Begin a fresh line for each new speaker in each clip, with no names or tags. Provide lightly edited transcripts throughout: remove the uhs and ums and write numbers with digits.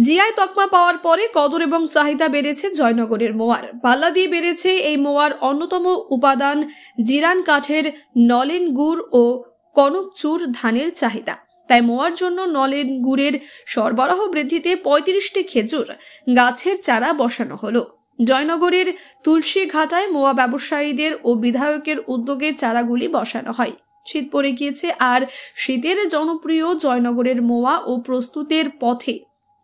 GI তকমা পাওয়ার পরে কদর এবং চাহিদা বেড়েছে জয়নগরের মোয়ার। পাল্লা দিয়ে বেড়েছে এই মোয়ার অন্যতম উপাদান জিরান কাঠের নলেন গুড় ও কনকচুর ধানের চাহিদা। তাই মোয়ার জন্য নলেন গুড়ের সরবরাহ বৃদ্ধিতে ৩৫টি খেজুর গাছের চারা বসানো হলো। জয়নগরের তুলসীঘাটায় মোয়া ব্যবসায়ীদের ও বিধায়কের উদ্যোগে চারাগুলি বসানো হয়। শীত পড়ে গিয়েছে, আর শীতের জনপ্রিয় জয়নগরের মোয়া ও প্রস্তুতের পথে।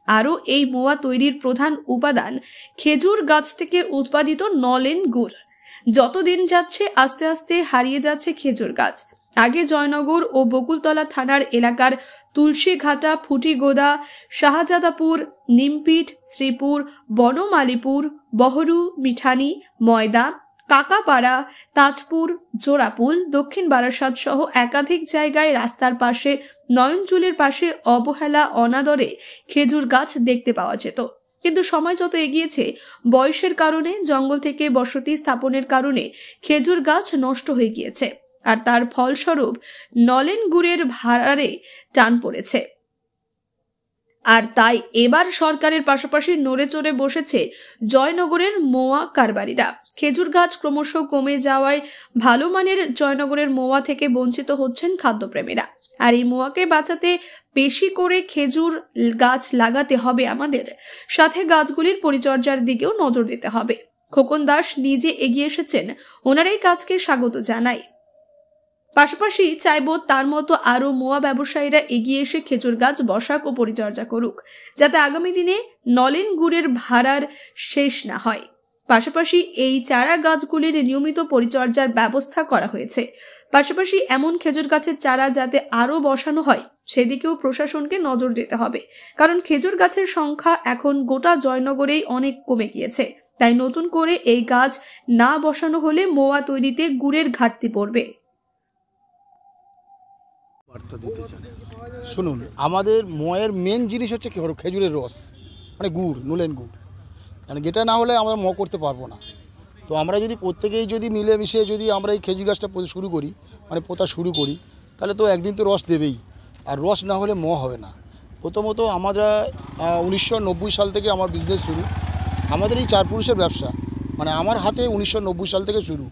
আরও এই মোয়া তৈরির প্রধান উপাদান খেজুর গাছ থেকে উৎপাদিত নলেন গুড়। যতদিন যাচ্ছে আস্তে আস্তে হারিয়ে যাচ্ছে খেজুর গাছ। আগে জয়নগর ও বকুলতলা থানার এলাকার তুলসীঘাটা, ফুটিগোদা, শাহজাদাপুর, নিমপিট, শ্রীপুর, বনমালীপুর, বহরু, মিঠানি, ময়দা, কাকাপাড়া, তাজপুর, জোড়াপুল, দক্ষিণ বারাসাত সহ একাধিক জায়গায় রাস্তার পাশে, নয়নজুলের পাশে অবহেলা অনাদরে খেজুর গাছ দেখতে পাওয়া যেত। কিন্তু সময় যত এগিয়েছে, বয়সের কারণে, জঙ্গল থেকে বসতি স্থাপনের কারণে খেজুর গাছ নষ্ট হয়ে গিয়েছে, আর তার ফলস্বরূপ নলেন গুড়ের ভাড়ারে টান পড়েছে। আর তাই এবার সরকারের পাশাপাশি নড়ে চড়ে বসেছে জয়নগরের মোয়া কারবারিরা। খেজুর গাছ ক্রমশ কমে যাওয়ায় ভালো মানের জয়নগরের মোয়া থেকে বঞ্চিত হচ্ছেন খাদ্যপ্রেমীরা। আর এই মোয়াকে বাঁচাতে বেশি করে খেজুর গাছ লাগাতে হবে আমাদের, সাথে গাছগুলির পরিচর্যার দিকেও নজর দিতে হবে। খোকন দাস নিজে এগিয়ে এসেছেন, ওনার এই কাজকে স্বাগত জানাই। পাশাপাশি চাইব তার মতো আরো মোয়া ব্যবসায়ীরা এগিয়ে এসে খেজুর গাছ বসাক ও পরিচর্যা করুক, যাতে আগামী দিনে নলেন গুড়ের ভাড়ার শেষ না হয়। পাশাপাশি এই চারা গাছগুলির নিয়মিত পরিচর্যার ব্যবস্থা করা হয়েছে। পাশাপাশি এমন খেজুর গাছের চারা যাতে আরো বসানো হয় সেদিকেও প্রশাসনকে নজর দিতে হবে, কারণ খেজুর গাছের সংখ্যা এখন গোটা জয়নগরেই অনেক কমে গিয়েছে। তাই নতুন করে এই গাছ না বসানো হলে মোয়া তৈরিতে গুড়ের ঘাটতি পড়বে।
শুনুন, আমাদের ময়ের মেন জিনিস হচ্ছে খেজুরের রস, মানে গুড়, নলেন গুড়। মানে যেটা না হলে আমরা ম করতে পারবো না। তো আমরা যদি প্রত্যেকেই যদি মিলেমিশে যদি আমরা এই খেজুর গাছটা শুরু করি, মানে পোতা শুরু করি, তাহলে তো একদিন তো রস দেবেই, আর রস না হলে ম হবে না। প্রথমত আমরা 1990 সাল থেকে আমার বিজনেস শুরু, আমাদের এই চার পুরুষের ব্যবসা, মানে আমার হাতে 1990 সাল থেকে শুরু,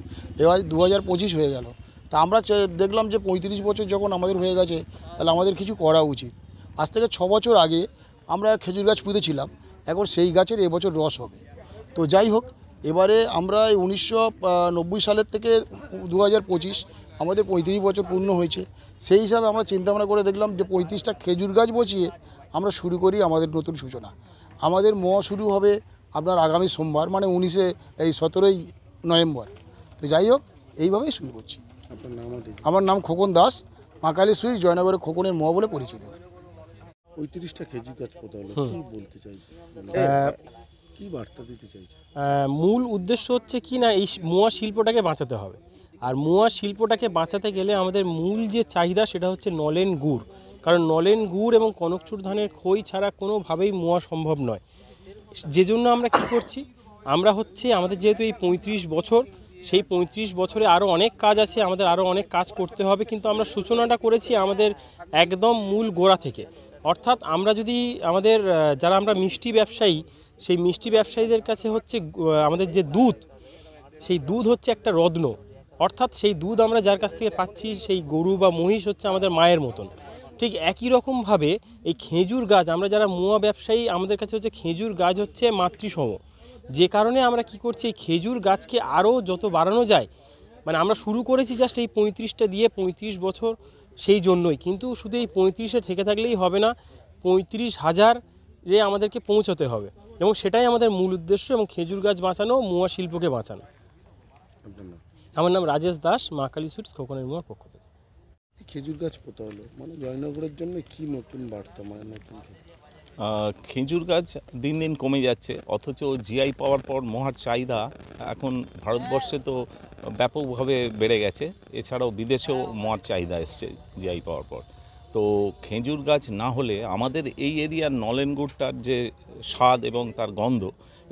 এবার 2025 হয়ে গেল। তা আমরা দেখলাম যে 35 বছর যখন আমাদের হয়ে গেছে, তাহলে আমাদের কিছু করা উচিত। আজ থেকে 6 বছর আগে আমরা খেজুর গাছ পুঁতেছিলাম, এখন সেই গাছের এবছর রস হবে। তো যাই হোক, এবারে আমরা 1990 সালের থেকে 2025 আমাদের 35 বছর পূর্ণ হয়েছে। সেই হিসাবে আমরা চিন্তাভাবনা করে দেখলাম যে 35টা খেজুর গাছ বসিয়ে আমরা শুরু করি আমাদের নতুন সূচনা। আমাদের শুরু হবে আপনার আগামী সোমবার, মানে 17ই নভেম্বর। তো যাই হোক, এইভাবেই শুরু করছি। আমার নাম খোকন দাস, মা কালী সুইটস, জয়নগরের খোকনের বলে পরিচিত।
35টা খেজুর গাছ পোতা হলো, কি বলতে চাইছে, কি বার্তা দিতে চাইছে?
মূল উদ্দেশ্য হচ্ছে কি না, এই মোয়া শিল্পটাকে বাঁচাতে হবে। আর মোয়া শিল্পটাকে বাঁচাতে গেলে আমাদের মূল যে চাহিদা সেটা হচ্ছে নলেন গুড়, কারণ নলেন গুড় এবং কনকচুর ধানের খই ছাড়া কোনোভাবেই মোয়া সম্ভব নয়। যে জন্য আমরা কি করছি, আমরা আমাদের যেহেতু এই 35 বছর, সেই 35 বছরে আরও অনেক কাজ আছে, আমাদের আরও অনেক কাজ করতে হবে, কিন্তু আমরা সূচনাটা করেছি আমাদের একদম মূল গোড়া থেকে। অর্থাৎ আমরা যদি আমাদের যারা আমরা মিষ্টি ব্যবসায়ী, সেই মিষ্টি ব্যবসায়ীদের কাছে আমাদের যে দুধ, সেই দুধ হচ্ছে একটা রত্ন। অর্থাৎ সেই দুধ আমরা যার কাছ থেকে পাচ্ছি, সেই গরু বা মহিষ হচ্ছে আমাদের মায়ের মতন। ঠিক একই রকমভাবে এই খেজুর গাছ, আমরা যারা মোয়া ব্যবসায়ী, আমাদের কাছে হচ্ছে খেজুর গাছ হচ্ছে মাতৃসম। যে কারণে আমরা কি করছি, এই খেজুর গাছকে আরও যত বাড়ানো যায়, মানে আমরা শুরু করেছি জাস্ট এই 35টা দিয়ে, 35 বছর সেই জন্যই। কিন্তু শুধু এই 35-এ থেকে থাকলেই হবে না, 35,000-এ আমাদেরকে পৌঁছতে হবে, এবং সেটাই আমাদের মূল উদ্দেশ্য, এবং খেজুর গাছ বাঁচানো, মোয়া শিল্পকে বাঁচানো। আমার নাম রাজেশ দাস, মা কালী সুইটস, খোকনের মোয়ার পক্ষ থেকে।
খেজুর গাছ পোতা হলো, মানে জয়নগরের জন্য কি নতুন বার্তা, মানে নতুন
খেজুর গাছ দিন দিন কমে যাচ্ছে, অথচ জিআই পাওয়ার পর মোয়ার চাহিদা এখন ভারতবর্ষে তো ব্যাপকভাবে বেড়ে গেছে। এছাড়াও বিদেশেও মোয়ার চাহিদা এসছে জিআই পাওয়ার পর। তো খেজুর গাছ না হলে আমাদের এই এরিয়ার নলেন গুড়টার যে স্বাদ এবং তার গন্ধ,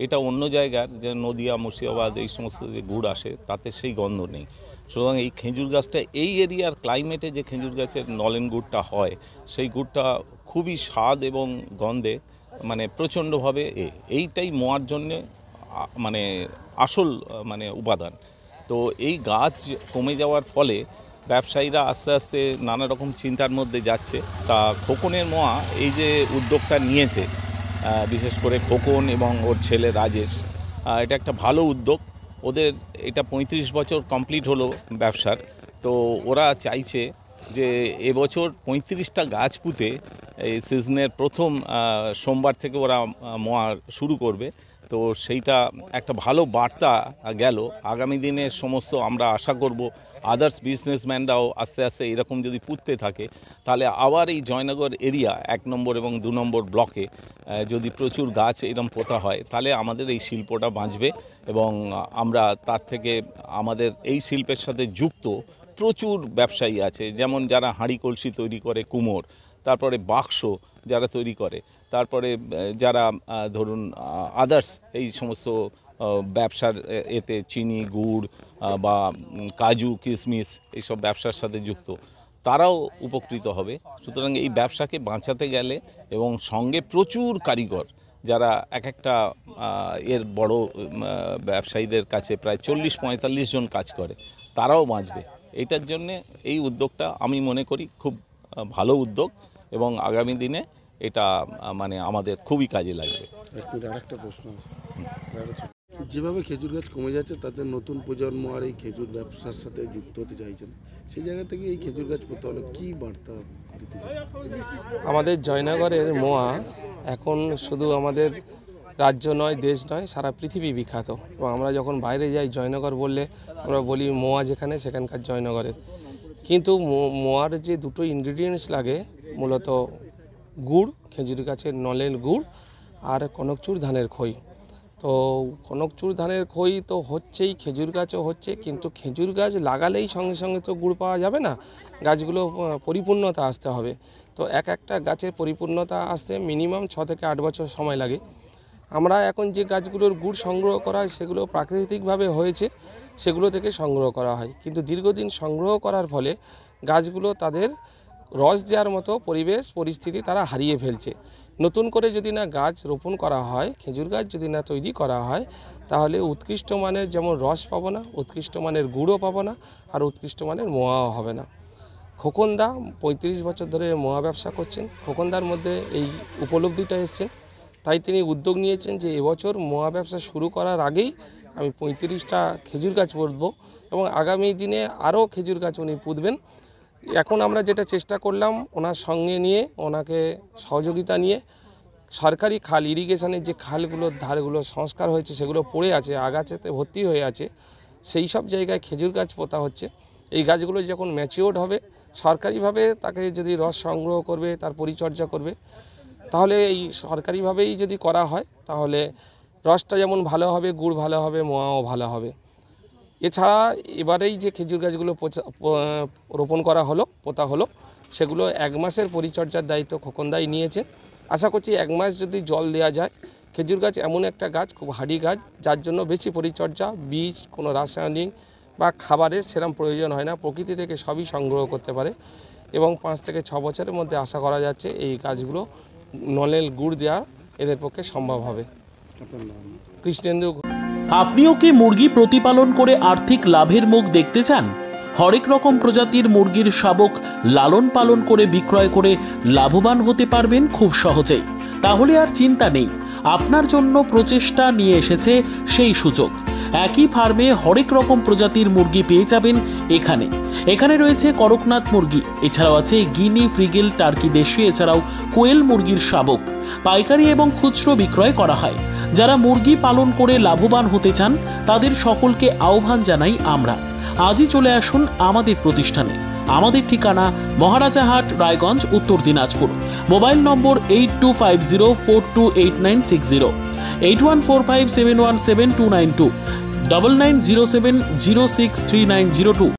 এটা অন্য জায়গার যে নদিয়া, মুর্শিদাবাদ এই সমস্ত যে গুড় আসে, তাতে সেই গন্ধ নেই। সুতরাং এই খেজুর গাছটা এই এরিয়ার ক্লাইমেটে যে খেজুর গাছের নলেন গুড়টা হয়, সেই গুড়টা খুবই স্বাদ এবং গন্ধে মানে প্রচণ্ডভাবে এইটাই মোয়ার জন্যে মানে আসল মানে উপাদান। তো এই গাছ কমে যাওয়ার ফলে ব্যবসায়ীরা আস্তে আস্তে নানা রকম চিন্তার মধ্যে যাচ্ছে। তা খোকনের মোয়া এই যে উদ্যোগটা নিয়েছে, বিশেষ করে খোকন এবং ওর ছেলে রাজেশ, এটা একটা ভালো উদ্যোগ। ওদের এটা 35 বছর কমপ্লিট হলো ব্যবসার। তো ওরা চাইছে যে এবছর 35টা গাছ পুঁতে এই সিজনের প্রথম সোমবার থেকে ওরা মোয়া শুরু করবে। তো সেইটা একটা ভালো বার্তা গেল। আগামী দিনে সমস্ত আমরা আশা করব আদার্স বিজনেসম্যানরাও আস্তে আস্তে এরকম যদি পুঁততে থাকে, তাহলে আবার এই জয়নগর এরিয়া 1 নম্বর এবং 2 নম্বর ব্লকে যদি প্রচুর গাছ এরকম পোতা হয়, তাহলে আমাদের এই শিল্পটা বাঁচবে। এবং আমরা তার থেকে আমাদের এই শিল্পের সাথে যুক্ত প্রচুর ব্যবসায়ী আছে, যেমন যারা হাঁড়ি কলসি তৈরি করে কুমোর, তারপরে বাক্স যারা তৈরি করে, তারপরে যারা ধরুন আদার্স এই সমস্ত ব্যবসার এতে চিনি গুড় বা কাজু কিশমিশ এইসব ব্যবসার সাথে যুক্ত, তারাও উপকৃত হবে। সুতরাং এই ব্যবসাকে বাঁচাতে গেলে এবং সঙ্গে প্রচুর কারিগর যারা এক একটা এর বড় ব্যবসায়ীদের কাছে প্রায় 40-45 জন কাজ করে, তারাও বাঁচবে। এটার জন্যে এই উদ্যোগটা আমি মনে করি খুব ভালো উদ্যোগ এবং আগামী দিনে এটা মানে আমাদের খুবই কাজে লাগবে।
আরেকটা প্রশ্ন আছে, যেভাবে খেজুর গাছ কমে যাচ্ছে তাদের নতুন প্রজন্ম আর এই খেজুর ব্যবসার সাথে যুক্ত হতে চাইছেন, সেই জায়গা থেকে এই খেজুর গাছ পোতা হলে কী বার্তা দিতে চাই?
আমাদের জয়নগরের মোয়া এখন শুধু আমাদের রাজ্য নয়, দেশ নয়, সারা পৃথিবী বিখ্যাত। এবং আমরা যখন বাইরে যাই জয়নগর বললে আমরা বলি মোয়া যেখানে সেখানকার জয়নগরের। কিন্তু মোয়ার যে দুটো ইনগ্রিডিয়েন্টস লাগে, মূলত গুড়, খেজুর গাছের নলেন গুড়, আর কনকচুর ধানের খই। তো কনকচুর ধানের খই তো হচ্ছেই, খেজুর গাছও হচ্ছে, কিন্তু খেজুর গাছ লাগালেই সঙ্গে সঙ্গে তো গুড় পাওয়া যাবে না, গাছগুলো পরিপূর্ণতা আসতে হবে। তো একটা গাছের পরিপূর্ণতা আসতে মিনিমাম 6 থেকে 8 বছর সময় লাগে। আমরা এখন যে গাছগুলোর গুড় সংগ্রহ করা হয় সেগুলো প্রাকৃতিকভাবে হয়েছে, সেগুলো থেকে সংগ্রহ করা হয়, কিন্তু দীর্ঘদিন সংগ্রহ করার ফলে গাছগুলো তাদের রস দেওয়ার মতো পরিবেশ পরিস্থিতি তারা হারিয়ে ফেলছে। নতুন করে যদি না গাছ রোপণ করা হয়, খেজুর গাছ যদি না তৈরি করা হয়, তাহলে উৎকৃষ্ট মানের যেমন রস পাবো না, উৎকৃষ্ট মানের গুড়ও পাবো না, আর উৎকৃষ্ট মানের মোয়াও হবে না। খোকনদা 35 বছর ধরে মোয়া ব্যবসা করছেন। খোকনদার মধ্যে এই উপলব্ধিটা এসছেন, তাই তিনি উদ্যোগ নিয়েছেন যে এবছর মোয়া ব্যবসা শুরু করার আগেই আমি 35টা খেজুর গাছ পুঁতব এবং আগামী দিনে আরও খেজুর গাছ উনি পুঁতবেন। এখন আমরা যেটা চেষ্টা করলাম, ওনার সঙ্গে নিয়ে, ওনাকে সহযোগিতা নিয়ে সরকারি খাল, ইরিগেশনের যে খালগুলোর ধারগুলো সংস্কার হয়েছে সেগুলো পড়ে আছে, আগাছাতে ভর্তি হয়ে আছে, সেই সব জায়গায় খেজুর গাছ পোতা হচ্ছে। এই গাছগুলো যখন ম্যাচিওর্ড হবে, সরকারিভাবে তাকে যদি রস সংগ্রহ করবে, তার পরিচর্যা করবে, তাহলে এই সরকারিভাবেই যদি করা হয়, তাহলে রসটা যেমন ভালো হবে, গুড় ভালো হবে, মোয়াও ভালো হবে। এছাড়া এবারেই যে খেজুর গাছগুলো রোপণ করা হলো, পোতা হলো, সেগুলো 1 মাসের পরিচর্যার দায়িত্ব খোকনদাই নিয়েছে। আশা করছি 1 মাস যদি জল দেওয়া যায়, খেজুর গাছ এমন একটা গাছ, খুব হার্ডি গাছ, যার জন্য বেশি পরিচর্যা, বীজ, কোনো রাসায়নিক বা খাবারের সেরকম প্রয়োজন হয় না, প্রকৃতি থেকে সবই সংগ্রহ করতে পারে। এবং 5 থেকে 6 বছরের মধ্যে আশা করা যাচ্ছে এই গাছগুলো নলেন গুড় দেওয়া এদের পক্ষে সম্ভব হবে। কৃষ্ণেন্দু।
আপনিও কি মুরগি প্রতিপালন করে আর্থিক লাভের মুখ দেখতে চান? হরেক রকম প্রজাতির মুরগির শাবক লালন পালন করে বিক্রয় করে লাভবান হতে পারবেন খুব সহজেই। তাহলে আর চিন্তা নেই, আপনার জন্য প্রচেষ্টা নিয়ে এসেছে সেই সুযোগ। একই ফার্মে হরেক রকম প্রজাতির মুরগি পেয়ে যাবেন এখানে রয়েছে করকনাথ মুরগি, এছাড়াও আছে গিনি, ফ্রিগেল, টার্কি দেশি, এছাড়াও কোয়েল মুরগির শাবক। পাইকারি এবং খুচরো বিক্রয় করা হয়। যারা মুরগি পালন করে লাভবান হতে চান তাদের সকলকে আহ্বান জানাই আমরা। আজই চলে আসুন আমাদের প্রতিষ্ঠানে। আমাদের ঠিকানা মহারাজাহাট, রায়গঞ্জ, উত্তর দিনাজপুর। মোবাইল নম্বর 8250428960, 8145717292, 9907063902।